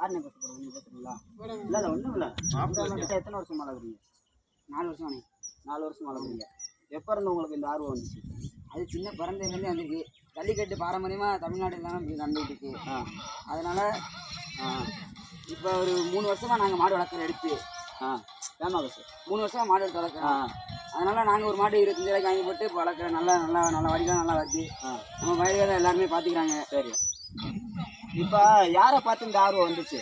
Arne bus போடுறீங்க பார்த்துருங்களா? இல்லை ஒன்றும் இல்லை. எத்தனை வருஷம் வளர்க்குறீங்க? 4 வருஷம் ஆனே. 4 வருஷம் வளர்க்குறீங்க. எப்போ இருந்து உங்களுக்கு இந்த ஆர்வம் வந்துச்சு? அது சின்ன பிறந்ததுலேருந்தே வந்திருக்கு. ஜல்லிக்கட்டு பாரம்பரியமாக தமிழ்நாட்டில் தான் இப்படி நடந்துகிட்டு இருக்கு. அதனால் இப்போ ஒரு 3 வருஷமாக நாங்கள் மாடு வளர்க்குற எடுத்து ஏமாங்க சார் 3 வருஷமாக மாடு எடுத்து வளர்க்குறோம். அதனால் நாங்கள் ஒரு மாடு 25 ரூபாய்க்கு வாங்கி போட்டு இப்போ வளர்க்குறோம். நல்லா வடிதான் நல்லா வருது. நம்ம வயலில் எல்லாருமே பார்த்துக்கிறாங்க. சரி, இப்போ யாரை பார்த்து இந்த ஆர்வம் வந்துச்சு?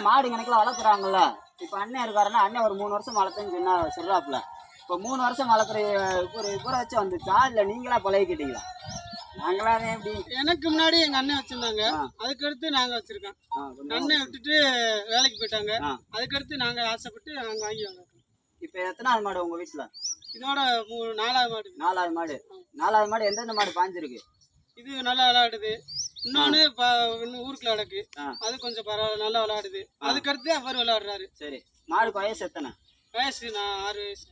மாடு கணக்கில் வளர்க்குறாங்கல்ல. இப்போ அண்ணன் இருக்காருன்னா அண்ணன் ஒரு 3 வருஷம் வளர்த்தேன்னு சொன்னா சொல்றாப்புல. இப்போ 3 வருஷம் வளர்க்குற ஒரு இவரை வச்சு வந்துச்சா இல்லை நீங்களா பழகிக்கிட்டீங்களா? நாங்களாம் அதே எப்படி எனக்கு முன்னாடி எங்கள் அண்ணன் வச்சுருந்தாங்க. அதுக்கடுத்து நாங்கள் வச்சுருக்கோம். அண்ணன் விட்டுட்டு வேலைக்கு போயிட்டாங்க. அதுக்கடுத்து நாங்கள் ஆசைப்பட்டு நாங்கள் வாங்கி வாங்க. இப்போ எத்தனாவது மாடு உங்கள் வீட்டில்? இதோட 4வது மாடு. 4வது மாடு. 4வது மாடு எந்தெந்த மாடு பாஞ்சிருக்கு? இது நல்லா விளையாடுது. இன்னொன்று இன்னும் ஊருக்குள்ள விளக்கு, அது கொஞ்சம் பரவாயில்ல, நல்லா விளையாடுது. அதுக்கடுத்து அவர் விளையாடுறாரு. சரி, மாடுக்கு வயசு எத்தனை? வயசு நான் 6 வயசு.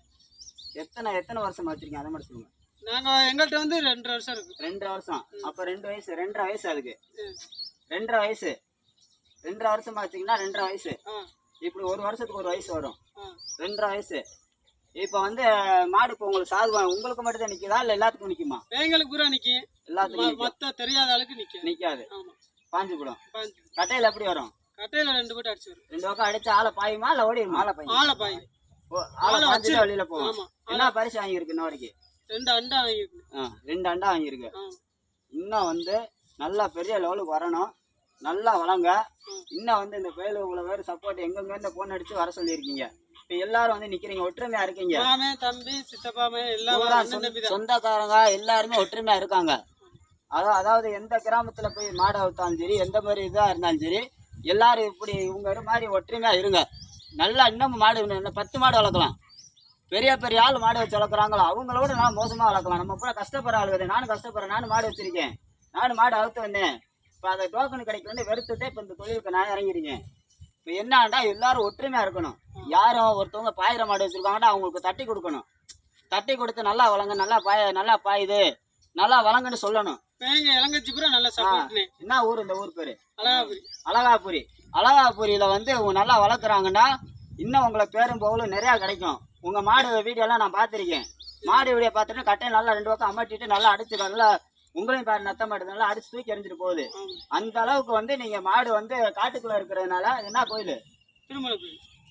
எத்தனை வருஷம் வச்சிருக்கீங்க அதை மட்டும் சொல்லுங்க. நாங்கள் எங்கள்கிட்ட வந்து 2.5 வருஷம் இருக்கு. 2.5 வருஷம். அப்போ 2 வயசு 2.5 வயசு அதுக்கு. 2.5 வயசு 2.5 வருஷமா வச்சிங்கன்னா 2.5 வயசு. இப்படி ஒரு வருஷத்துக்கு ஒரு வயசு வரும். 2.5 வயசு. இப்போ வந்து மாடு இப்போ உங்களுக்கு உங்களுக்கு மட்டும் தான் நிற்குதா இல்லை எல்லாத்துக்கும் நிற்குமா? எங்களுக்கு பூரா நிற்கும். எல்லாத்துக்கும் மற்ற தெரியாத ஆளுக்கு நிற்காது. ஆமாம், பாஞ்சு போடும். கட்டையில் எப்படி வரும்? கட்டையில் 2 போட்டு அடிச்சு வரும். 2 பக்கம் அடிச்சு ஆளை பாயுமா இல்லை ஓடிடுமா? ஆளை பாயும். ஆளை வச்சு வெளியில போகும். என்ன பரிசு வாங்கியிருக்கு இன்ன வரைக்கும்? 2 அண்டா வாங்கியிருக்கு. 2 அண்டா வாங்கியிருக்கு. இன்னும் வந்து நல்லா பெரிய லெவலுக்கு வரணும். நல்லா வளங்க. இன்னும் வந்து இந்த கோயிலுக்கு உங்களை வேறு சப்போர்ட் எங்கெங்க ஃபோன் அடிச்சு வர சொல்லியிருக்கீங்க. இப்போ எல்லாரும் வந்து நிக்கிறீங்க, ஒற்றுமையா இருக்கீங்க. தம்பி சித்தப்பாமே எல்லாம் சொந்தக்காரங்க எல்லாருமே ஒற்றுமையா இருக்காங்க. அதாவது எந்த கிராமத்துல போய் மாடை அவுத்தாலும் சரி, எந்த மாதிரி இதா இருந்தாலும் சரி, எல்லாரும் இப்படி இவங்க மாதிரி ஒற்றுமையா இருங்க. நல்லா இன்னமும் மாடு 10 மாடு வளர்க்கலாம். பெரிய பெரிய ஆள் மாடு வச்சு வளர்க்குறாங்களோ அவங்களோட நான் மோசமா வளர்க்கலாம். நம்ம பூரா கஷ்டப்படுற ஆள் வேறு. நானும் கஷ்டப்படுறேன். நானும் மாடு வச்சிருக்கேன். நானும் மாடு அவுத்து வந்தேன். இப்போ அதை டோக்கன் கிடைக்கலன்னு வெறுத்துட்டே இப்போ இந்த தொழிலுக்கு நான் இறங்கிருக்கேன். இப்போ என்னன்னா எல்லாரும் ஒற்றுமையா இருக்கணும். யாரும் ஒருத்தவங்க பாயிர மாடு வச்சிருக்காங்கன்னா அவங்களுக்கு தட்டி கொடுக்கணும். தட்டி கொடுத்து நல்லா வளங்க, நல்லா பாயுது, நல்லா வளங்கன்னு சொல்லணும். என்ன ஊர்? இந்த ஊர் பேரு அழகாபுரி. அழகாபுரியில வந்து நல்லா வளர்க்குறாங்கன்னா இன்னும் உங்களை பேரும் போகலும் நிறையா கிடைக்கும். உங்கள் மாடு வீடியோலாம் நான் பார்த்துருக்கேன். மாடு வீடியோ பார்த்துட்டு கட்டையை நல்லா 2 பக்கம் அமட்டிட்டு நல்லா அடிச்சு நல்லா உங்களையும் பாரு நத்த மாடு நல்லா அடிச்சு தூக்கி எறிஞ்சிட்டு போகுது. அந்த அளவுக்கு வந்து நீங்கள் மாடு வந்து காட்டுக்குள்ளே இருக்கிறதுனால என்ன கோயில்?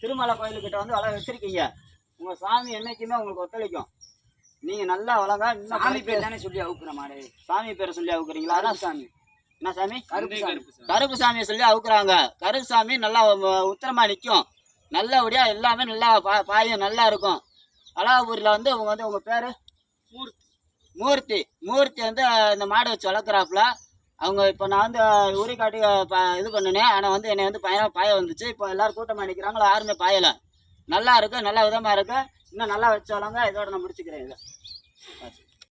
திருமலை கோயிலுக்கிட்ட வந்து வளர வச்சிருக்கீங்க. உங்கள் சாமி என்னைக்குமே உங்களுக்கு ஒத்துழைக்கும். நீங்கள் நல்லா வளங்க. இன்னும் சாமி பேர் தானே சொல்லி அவுக்குற மாடு. சாமி பேரை சொல்லி அவுக்குறீங்களா? அதான் சாமி. என்ன சாமி? கருப்பு சாமியை சொல்லி அவுக்குறாங்க. கருப்பு சாமி நல்லா உத்தரமா நிற்கும். நல்லபடியா எல்லாமே நல்லா பாயும் நல்லா இருக்கும். அழகாபுரியில் வந்து உங்கள் பேர் மூர்த்தி வந்து இந்த மாடை வச்சு வளர்க்குறாப்புல. அவங்க இப்போ நான் வந்து உரி காட்டி இது பண்ணினேன். ஆனால் வந்து என்னை வந்து பாய வந்துச்சு. இப்போ எல்லோரும் கூட்டமாக நிற்கிறாங்களோ யாருமே பாயலை. நல்லா இருக்குது, நல்ல விதமாக இருக்குது. இன்னும் நல்லா வச்சு வளங்க. இதோட நான் முடிச்சுக்கிறேன் இதை.